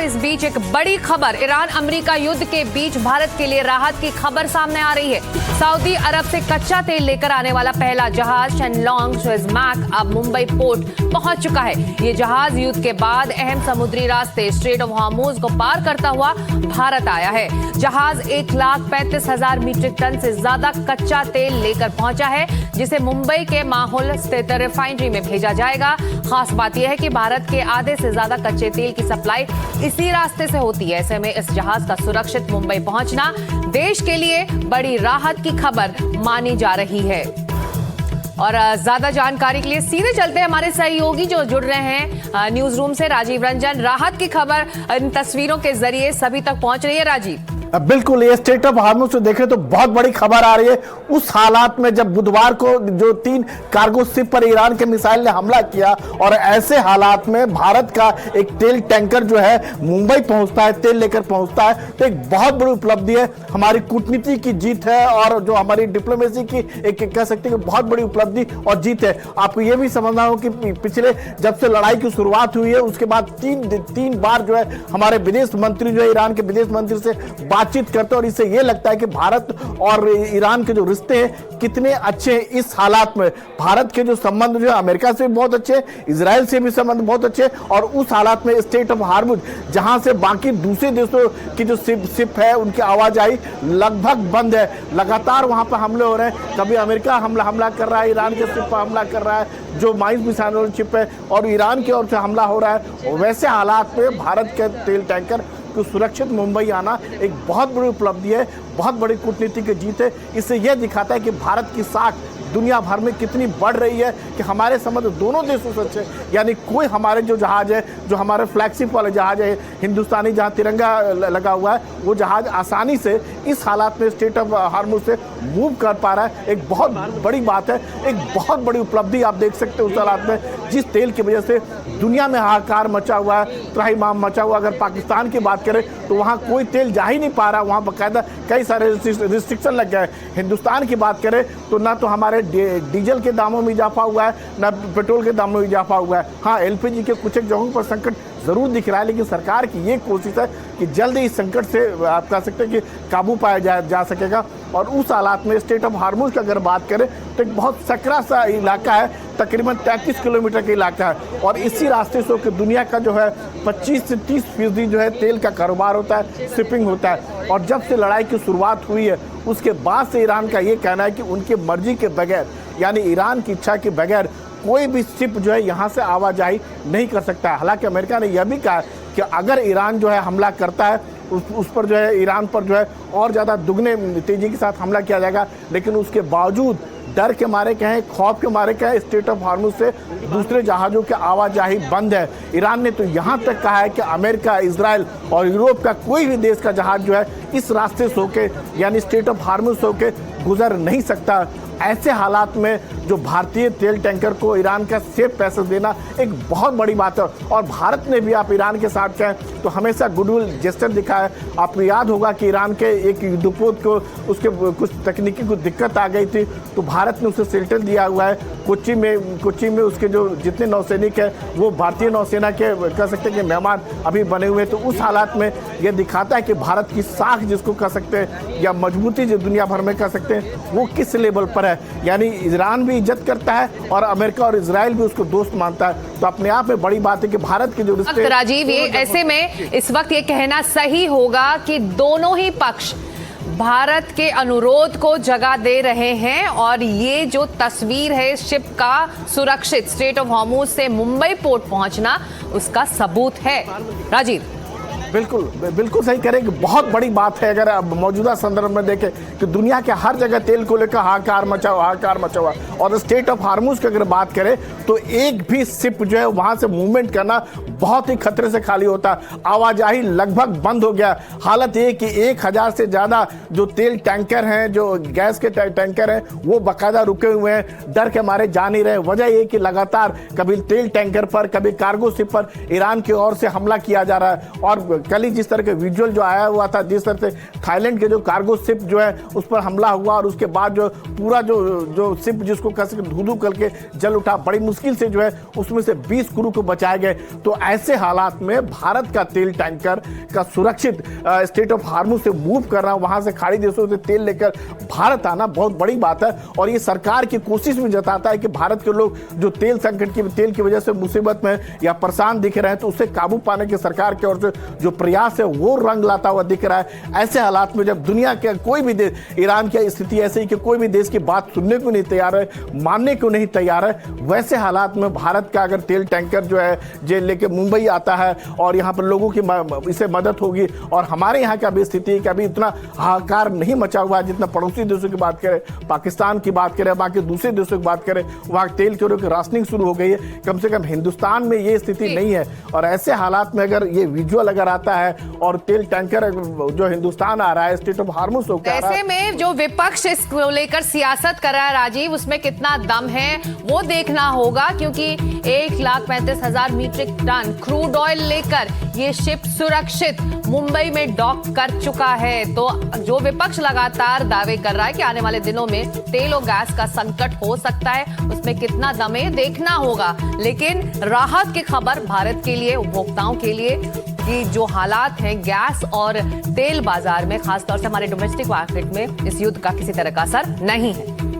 इस बीच एक बड़ी खबर, ईरान अमेरिका युद्ध के बीच भारत के लिए राहत की खबर सामने आ रही है। सऊदी अरब से कच्चा तेल लेकर आने वाला पहला जहाज शेनलोंग सुएज़मैक अब मुंबई पोर्ट पहुंच चुका है। ये जहाज युद्ध के बाद अहम समुद्री रास्ते स्ट्रेट ऑफ हॉर्मुज़ को पार करता हुआ भारत आया है। जहाज 1,35,000 मीट्रिक टन से ज्यादा कच्चा तेल लेकर पहुंचा है, जिसे मुंबई के माहौल स्थित रिफाइनरी में भेजा जाएगा। खास बात यह है कि भारत के आधे से ज्यादा कच्चे तेल की सप्लाई इसी रास्ते से होती है। ऐसे में इस जहाज का सुरक्षित मुंबई पहुंचना देश के लिए बड़ी राहत की खबर मानी जा रही है। और ज्यादा जानकारी के लिए सीधे चलते हैं हमारे सहयोगी जो जुड़ रहे हैं न्यूज रूम से, राजीव रंजन। राहत की खबर इन तस्वीरों के जरिए सभी तक पहुंच रही है। राजीव, बिल्कुल, ये स्ट्रेट ऑफ हॉर्मुज़ से देखें तो बहुत बड़ी खबर आ रही है। उस हालात में जब बुधवार को जो 3 कार्गो शिप पर ईरान के मिसाइल ने हमला किया और ऐसे हालात में भारत का एक तेल टैंकर जो है मुंबई पहुंचता है, तेल लेकर पहुंचता है, तो एक बहुत बड़ी उपलब्धि है। हमारी कूटनीति की जीत है और जो हमारी डिप्लोमेसी की एक कह सकते हैं बहुत बड़ी उपलब्धि और जीत है। आपको ये भी समझना हो कि पिछले जब से लड़ाई की शुरुआत हुई है उसके बाद तीन बार जो है हमारे विदेश मंत्री जो है ईरान के विदेश मंत्री से बातचीत करते हैं और इससे यह लगता है कि भारत और ईरान के जो रिश्ते हैं कितने अच्छे हैं। इस हालात में भारत के जो संबंध जो है अमेरिका से भी बहुत अच्छे, इजराइल से भी संबंध बहुत अच्छे, और उस हालात में स्ट्रेट ऑफ हॉर्मुज़ जहां से बाकी दूसरे देशों की जो शिप है उनकी आवाजाही लगभग बंद है। लगातार वहां पर हमले हो रहे हैं। कभी अमेरिका हमला कर रहा है, ईरान के शिप पर हमला कर रहा है जो माइस मिसाइल शिप है, और ईरान की ओर से हमला हो रहा है। वैसे हालात में भारत के तेल टैंकर को सुरक्षित मुंबई आना एक बहुत बड़ी उपलब्धि है, बहुत बड़ी कूटनीति की जीत है। इससे यह दिखाता है कि भारत की साख दुनिया भर में कितनी बढ़ रही है कि हमारे संबंध दोनों देशों से अच्छे। यानी कोई हमारे जो जहाज है, जो हमारे फ्लैगशिप वाले जहाज है हिंदुस्तानी, जहां तिरंगा लगा हुआ है, वो जहाज आसानी से इस हालात में स्ट्रेट ऑफ हॉर्मुज़ से मूव कर पा रहा है। एक बहुत बड़ी बात है, एक बहुत बड़ी उपलब्धि आप देख सकते हो उस हालात में जिस तेल की वजह से दुनिया में हाहाकार मचा हुआ है, त्राहिमाम मचा हुआ। अगर पाकिस्तान की बात करें तो वहाँ कोई तेल जा ही नहीं पा रहा, वहाँ बाकायदा कई सारे रिस्ट्रिक्शन लग गए। हिंदुस्तान की बात करें तो ना तो हमारे डीजल के दामों में इजाफा हुआ है, ना पेट्रोल के दामों में इजाफा हुआ है। हाँ, एलपीजी के कुछ एक जगहों पर संकट जरूर दिख रहा है, लेकिन सरकार की ये कोशिश है कि जल्द ही इस संकट से आप कह सकते हैं कि काबू पाया जा सकेगा। और उस हालात में स्ट्रेट ऑफ हॉर्मुज़ की अगर बात करें तो एक बहुत सकरा सा इलाका है, तकरीबन 33 किलोमीटर का इलाका है, और इसी रास्ते से कि दुनिया का जो है 25 से 30% जो है तेल का कारोबार होता है, शिपिंग होता है। और जब से लड़ाई की शुरुआत हुई है उसके बाद से ईरान का ये कहना है कि उनकी मर्जी के बगैर, यानी ईरान की इच्छा के बगैर कोई भी शिप जो है यहाँ से आवाजाही नहीं कर सकता है। हालांकि अमेरिका ने यह भी कहा कि अगर ईरान जो है हमला करता है उस पर जो है ईरान पर जो है और ज़्यादा दुगने तेज़ी के साथ हमला किया जाएगा, लेकिन उसके बावजूद डर के मारे कहें, खौफ के मारे कहें, स्ट्रेट ऑफ हॉर्मुज़ से दूसरे जहाज़ों की आवाजाही बंद है। ईरान ने तो यहाँ तक कहा है कि अमेरिका, इजराइल और यूरोप का कोई भी देश का जहाज़ जो है इस रास्ते से होके, यानी स्ट्रेट ऑफ हॉर्मुज़ से होके गुजर नहीं सकता। ऐसे हालात में जो भारतीय तेल टैंकर को ईरान का सेफ पैसेज देना एक बहुत बड़ी बात है। और भारत ने भी, आप ईरान के साथ कहें तो हमेशा गुडविल जेस्चर दिखा है। आपको याद होगा कि ईरान के एक युद्धपोत को उसके कुछ तकनीकी कुछ दिक्कत आ गई थी, तो भारत ने उसे शेल्टर दिया हुआ है। कोच्चि में उसके जो जितने नौसैनिक हैं वो भारतीय नौसेना के कह सकते हैं कि मेहमान अभी बने हुए हैं। तो उस हालात में यह दिखाता है कि भारत की साख जिसको कह सकते हैं या मजबूती जो दुनिया भर में कह सकते हैं वो किस लेवल पर है। यानी ईरान भी इज्जत करता है और अमेरिका और इजराइल भी उसको दोस्त मानता है। तो अपने आप में बड़ी बात है कि भारत के जो रिश्ते, राजीव, ये ऐसे में इस वक्त ये कहना सही होगा कि दोनों ही पक्ष भारत के अनुरोध को जगह दे रहे हैं, और ये जो तस्वीर है शिप का सुरक्षित स्ट्रेट ऑफ हॉर्मुज़ से मुंबई पोर्ट पहुंचना उसका सबूत है। राजीव, बिल्कुल सही करें कि बहुत बड़ी बात है। अगर अब मौजूदा संदर्भ में देखें कि दुनिया के हर जगह तेल को लेकर हाहाकार मचा हुआ, और स्ट्रेट ऑफ हॉर्मुज़ की अगर बात करें तो एक भी शिप जो है वहां से मूवमेंट करना बहुत ही खतरे से खाली होता है। आवाजाही लगभग बंद हो गया। हालत ये कि 1000 से ज़्यादा जो तेल टैंकर हैं, जो गैस के टैंकर हैं, वो बाकायदा रुके हुए हैं, डर के मारे जा नहीं रहे। वजह ये कि लगातार कभी तेल टैंकर पर, कभी कार्गो शिप पर ईरान की ओर से हमला किया जा रहा है। और कल ही जिस तरह के विजुअल जो आया हुआ था, जिस तरह से थाईलैंड के जो कार्गो शिप जो है उस पर हमला हुआ और उसके बाद जो पूरा जो शिप जिसको कस धू करके जल उठा, बड़ी मुश्किल से जो है उसमें से 20 क्रू को बचाए गए। तो ऐसे हालात में भारत का तेल टैंकर का सुरक्षित स्ट्रेट ऑफ हार्मुज से मूव करना, वहां से खाड़ी देशों से तेल लेकर भारत आना बहुत बड़ी बात है। और ये सरकार की कोशिश भी जताता है कि भारत के लोग जो तेल संकट की तेल की वजह से मुसीबत में या परेशान दिख रहे हैं, तो उससे काबू पाने के सरकार की ओर से जो प्रयास है वो रंग लाता हुआ दिख रहा है। ऐसे हालात में जब दुनिया के कोई भी देश, ईरान की स्थिति ऐसी कि कोई भी देश की बात सुनने को नहीं तैयार है, मानने को नहीं तैयार है, वैसे हालात में भारत का अगर तेल टैंकर जो है जे लेके मुंबई आता है और यहाँ पर लोगों की इससे मदद होगी। और हमारे यहाँ का भी स्थिति है कि अभी इतना हाहाकार नहीं मचा हुआ है जितना पड़ोसी देशों की बात करें, पाकिस्तान की बात करें, बाकी दूसरे देशों की बात करें, वहाँ तेल की राशनिंग शुरू हो गई है। कम से कम हिंदुस्तान में ये स्थिति नहीं है। और ऐसे हालात में अगर ये विजुअल अगर आता है और तेल टैंकर जो हिंदुस्तान आ रहा है स्ट्रेट ऑफ हार्मुज होकर, ऐसे में जो विपक्ष इसको लेकर सियासत कर रहा है राजीव, उसमें कितना दम है वो देखना होगा, क्योंकि 1,35,000 मीट्रिक टन क्रूड ऑयल लेकर ये शिप सुरक्षित मुंबई में डॉक कर चुका है। तो जो विपक्ष लगातार दावे कर रहा है कि आने वाले दिनों में तेल और गैस का संकट हो सकता है, उसमें कितना दम है देखना होगा। लेकिन राहत की खबर भारत के लिए, उपभोक्ताओं के लिए, कि जो हालात हैं गैस और तेल बाजार में, खासतौर से हमारे डोमेस्टिक मार्केट में, इस युद्ध का किसी तरह का असर नहीं है।